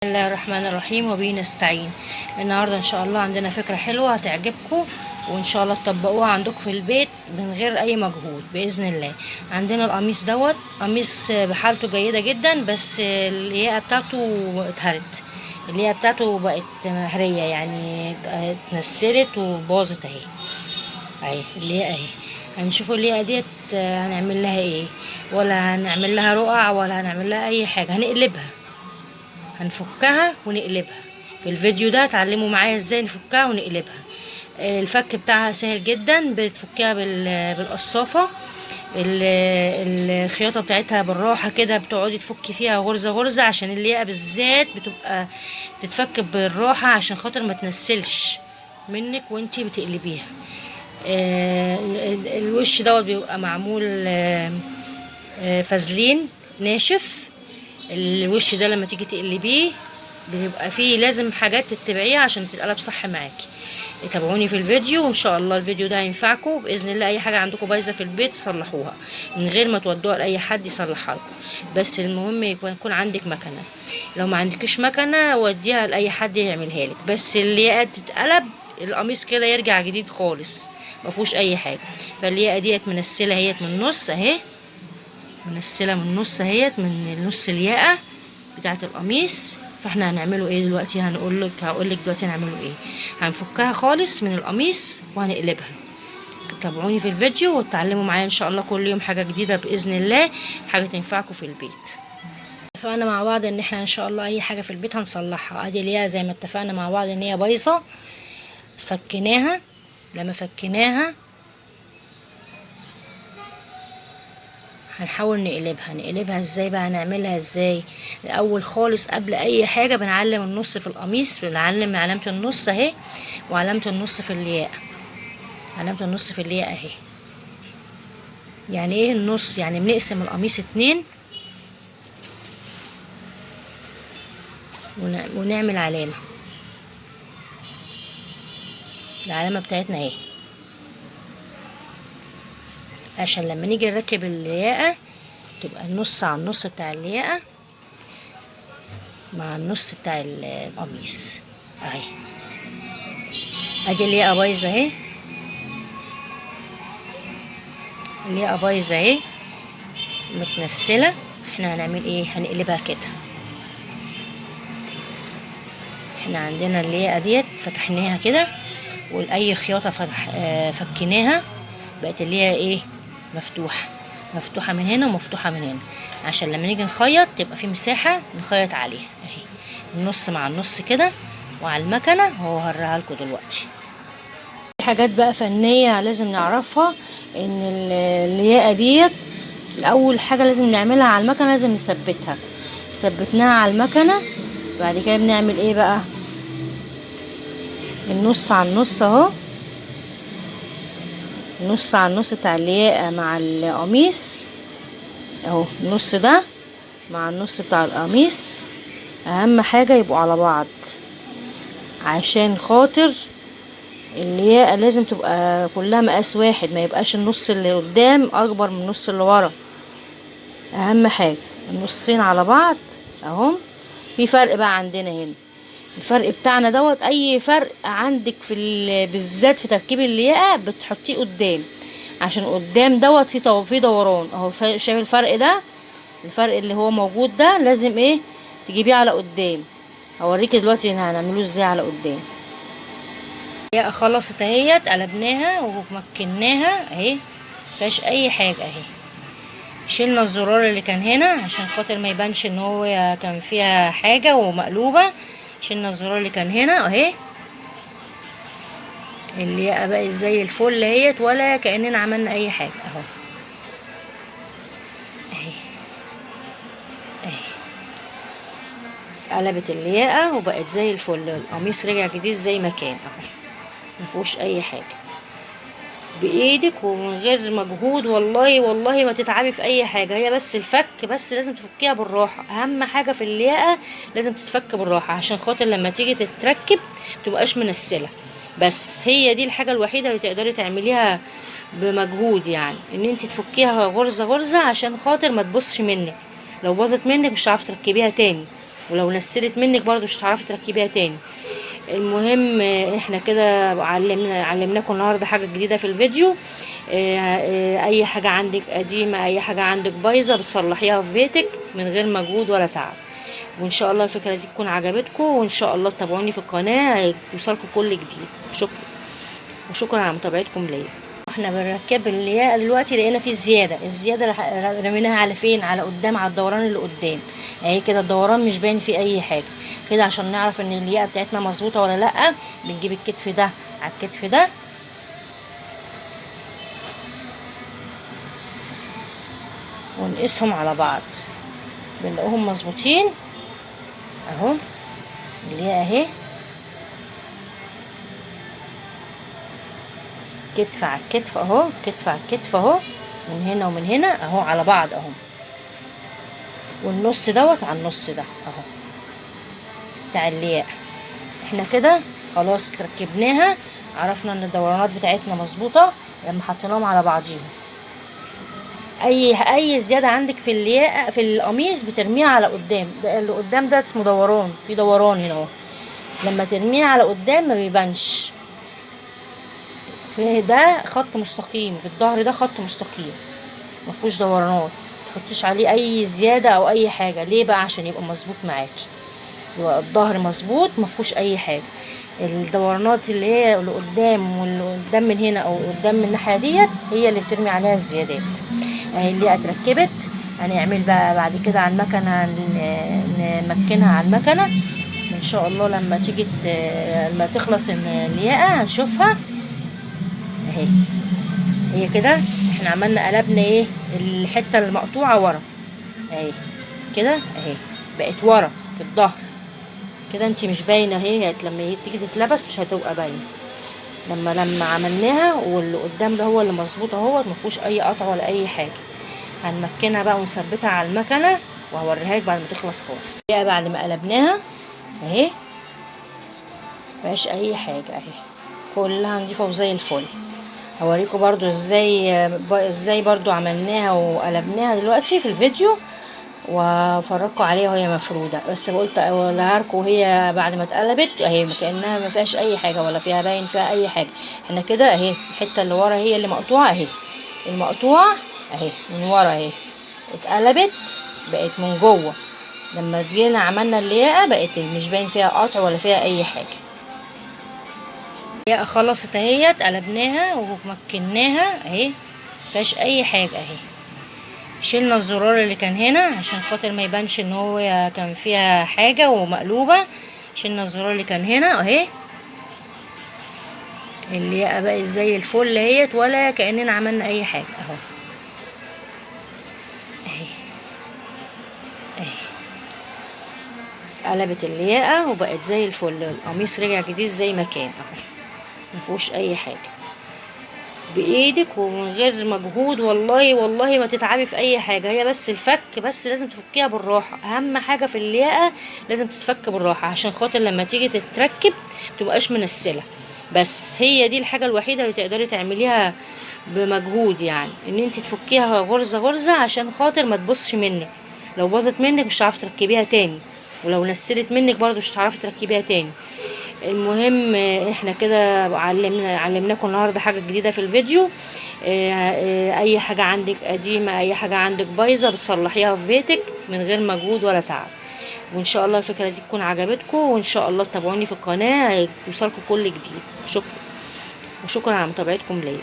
بسم الله الرحمن الرحيم وبه نستعين. النهارده ان شاء الله عندنا فكره حلوه هتعجبكم، وان شاء الله تطبقوها عندكم في البيت من غير اي مجهود باذن الله. عندنا القميص دوت قميص بحالته جيده جدا، بس الياقه بتاعته اتهرت، الياقه بتاعته بقت مهريه، يعني اتنسلت وباظت اهي الياقه اهي. هنشوفوا الياقه ديت هنعمل لها ايه، ولا هنعمل لها رقع ولا هنعمل لها اي حاجه، هنقلبها، هنفكها ونقلبها. في الفيديو ده اتعلموا معايا ازاي نفكها ونقلبها. الفك بتاعها سهل جدا، بتفكها بالقصافة. الخياطة بتاعتها بالراحة كده، بتقعدي تفكي فيها غرزة غرزة، عشان الياقة بالذات بتبقى تتفك بالراحة عشان خاطر ما تنسلش منك وانتي بتقلبيها. الوش دوت بيبقى معمول فازلين ناشف. الوش ده لما تيجي تقلبيه بيبقى فيه لازم حاجات تتبعيها عشان تتقلب صح معاكي. تابعوني في الفيديو وان شاء الله الفيديو ده هينفعكم باذن الله. اي حاجه عندكم بايظه في البيت تصلحوها من غير ما تودوها لاي حد يصلحها لكم، بس المهم يكون عندك مكنه. لو ما عندكش مكنه وديها لاي حد يعملها لك، بس اللي تتقلب القميص كده يرجع جديد خالص، ما فيهوش اي حاجه. فالياقه ديت منسله اهيت من النص اهي، منسله من النص اهيت، من نص الياقه بتاعه القميص. فاحنا هنعمله ايه دلوقتي؟ هقول لك دلوقتي هنعمله ايه. هنفكها خالص من القميص وهنقلبها. تابعوني في الفيديو وتتعلموا معايا ان شاء الله كل يوم حاجه جديده باذن الله، حاجه تنفعكم في البيت. اتفقنا مع بعض ان احنا ان شاء الله اي حاجه في البيت هنصلحها. ادي ليها زي ما اتفقنا مع بعض ان هي بايظه، فكيناها. لما فكيناها هنحاول نقلبها ازاي بقى؟ هنعملها ازاي؟ الاول خالص قبل اي حاجه بنعلم النص في القميص، بنعلم علامه النص اهي، وعلامه النص في الياقه. علامه النص في الياقه اهي. يعني ايه النص؟ يعني بنقسم القميص 2 ونعمل علامه. العلامه بتاعتنا اهي، عشان لما نيجي نركب الياقه تبقى النص على النص بتاع الياقه مع النص بتاع القميص اهي. ادي الياقه بايظه اهي، الياقه بايظه اهي متنسله. احنا هنعمل ايه؟ هنقلبها كده. احنا عندنا الياقه ديت فتحناها كده، والاي خياطه فكيناها، بقت الياقه ايه؟ مفتوحه من هنا ومفتوحه من هنا، عشان لما نيجي نخيط تبقى في مساحه نخيط عليها اهي، النص مع النص كده. وعلى المكنه هو هوريها لكم دلوقتي. في حاجات بقى فنيه لازم نعرفها، ان الياقه ديت الاول حاجه لازم نعملها على المكنه، لازم نثبتها. ثبتناها على المكنه، بعد كده بنعمل ايه بقى؟ النص على النص اهو، النص على النص بتاع الياقه مع القميص اهو، النص ده مع النص بتاع القميص. اهم حاجه يبقوا على بعض، عشان خاطر الياقه لازم تبقى كلها مقاس واحد، ما يبقاش النص اللي قدام اكبر من النص اللي ورا. اهم حاجه النصين على بعض اهو. في فرق بقى عندنا هنا، الفرق بتاعنا دوت، اي فرق عندك بالذات في تركيب الياقه بتحطيه قدام، عشان قدام دوت في دوران اهو. شايف الفرق ده؟ الفرق اللي هو موجود ده لازم ايه؟ تجيبيه على قدام. هوريكي دلوقتي هنعمله ازاي على قدام. الياقه خلصت اهيت، قلبناها ومكناها اهي، مفيهاش اي حاجه اهي. شلنا الزرار اللي كان هنا عشان خاطر ما يبانش ان هو كان فيها حاجه ومقلوبه. شلنا الزرار اللي كان هنا اهي. الياقه بقت زي الفل اهيت، ولا كاننا عملنا اي حاجه اهو. اهي اهي قلبت الياقه وبقت زي الفل. القميص رجع جديد زي ما كان اهو، مفيهوش اي حاجه، بايدك ومن غير مجهود. والله ما تتعبي في اي حاجه، هي بس الفك بس لازم تفكيها بالراحه. اهم حاجه في الياقه لازم تتفك بالراحه، عشان خاطر لما تيجي تتركب متبقاش منسله. بس هي دي الحاجه الوحيده اللي تقدري تعمليها بمجهود، يعني ان انت تفكيها غرزه غرزه عشان خاطر ما تبصش منك. لو باظت منك مش هتعرفي تركبيها تاني. ولو نسلت منك برضو مش هتعرفي تركبيها تاني. المهم احنا كده علمناكم النهارده حاجه جديده في الفيديو. اي حاجه عندك قديمه، اي حاجه عندك بايظه، بتصلحيها في بيتك من غير مجهود ولا تعب. وان شاء الله الفكره دي تكون عجبتكم، وان شاء الله تتابعوني في القناه هيوصلكم كل جديد. شكرا، وشكرا على متابعتكم ليا. احنا بنركب الياقه دلوقتي، لقينا فيه الزياده رميناها على فين؟ على قدام، على الدوران اللي قدام اهي كده. الدوران مش باين فيه اي حاجه كده. عشان نعرف ان الياقه بتاعتنا مظبوطه ولا لا، بنجيب الكتف ده على الكتف ده ونقيسهم على بعض، بنلاقوهم مظبوطين اهو. الياقه اهي، كتف على الكتف اهو، كتف على الكتف اهو، من هنا ومن هنا اهو على بعض اهو. والنص دوت على النص ده اهو بتاع الياقه. احنا كده خلاص ركبناها، عرفنا ان الدورانات بتاعتنا مظبوطه لما حطيناهم على بعضيهم. اي زياده عندك في الياقه في القميص بترميها على قدام. ده اللي قدام ده اسمه دوران، في دوران هنا اهو. لما ترميها على قدام ما بيبانش. في ده خط مستقيم، بالظهر ده خط مستقيم ما فيهوش دورانات. تحطيش عليه اي زياده او اي حاجه. ليه بقى؟ عشان يبقى مظبوط معاكي، يبقى الظهر مظبوط ما فيهوش اي حاجه. الدورانات اللي هي اللي قدام واللي قدام من هنا او قدام من الناحيه ديت هي اللي بترمي عليها الزيادات. اهي اللي اتركبت. هنعمل بقى بعد كده على المكنه، نمكنها على المكنه ان شاء الله. لما تيجي لما تخلص الياقه هنشوفها اهي. هي كده احنا عملنا قلبنا ايه؟ الحته المقطوعه ورا اهي كده اهي، بقت ورا في الظهر كده. انتي مش باينه اهي، لما تيجي تتلبس مش هتبقى باينه. لما عملناها، واللي قدام ده هو اللي مظبوط اهوت، مفيهوش اي قطع ولا اي حاجه. هنمكنها بقى ونثبتها على المكنه وهوريها لك بعد ما تخلص خالص. بقى بعد ما قلبناها اهي مفيهاش اي حاجه اهي، كلها نضيفه وزي الفل. هوريكم برضو ازاي برضو عملناها وقلبناها دلوقتي في الفيديو، وافرجكم عليها وهي مفروده. بس قلت اقولها لكم وهي بعد ما اتقلبت اهي كانها ما فيهاش اي حاجه ولا فيها باين فيها اي حاجه. احنا كده اهي الحته اللي ورا هي اللي مقطوعه اهي، المقطوعه اهي من ورا اهي اتقلبت بقت من جوه. لما جينا عملنا اللياقه بقت مش باين فيها قطع ولا فيها اي حاجه. اللياقه خلصت اهي، قلبناها ومكناها اهي مفيهاش اي حاجه اهي. شلنا الزرار اللي كان هنا عشان خاطر ما يبانش ان هو كان فيها حاجه ومقلوبه. شلنا الزرار اللي كان هنا اهي. الياقه بقت زي الفل اهيت، ولا كاننا عملنا اي حاجه اهو اهي اهي. قلبت الياقه وبقت زي الفل. القميص رجع جديد زي ما كان اهو، مفيهوش اي حاجه. بايدك ومن غير مجهود، والله ما تتعبي في اي حاجه. هي بس الفك بس لازم تفكيها بالراحه. اهم حاجه في الياقه لازم تتفك بالراحه عشان خاطر لما تيجي تتركب متبقاش منسله. بس هي دي الحاجه الوحيده اللي تقدري تعمليها بمجهود، يعني ان انت تفكيها غرزه غرزه عشان خاطر ما تبصش منك. لو باظت منك مش هتعرفي تركبيها تاني، ولو نسلت منك برضو مش هتعرفي تركبيها تاني. المهم احنا كده علمناكم النهارده حاجه جديده في الفيديو. اي حاجه عندك قديمه، اي حاجه عندك بايظه، بتصلحيها في بيتك من غير مجهود ولا تعب. وان شاء الله الفكره دي تكون عجبتكم، وان شاء الله تتابعوني في القناه هيوصلكم كل جديد. شكرا، وشكرا على متابعتكم ليا.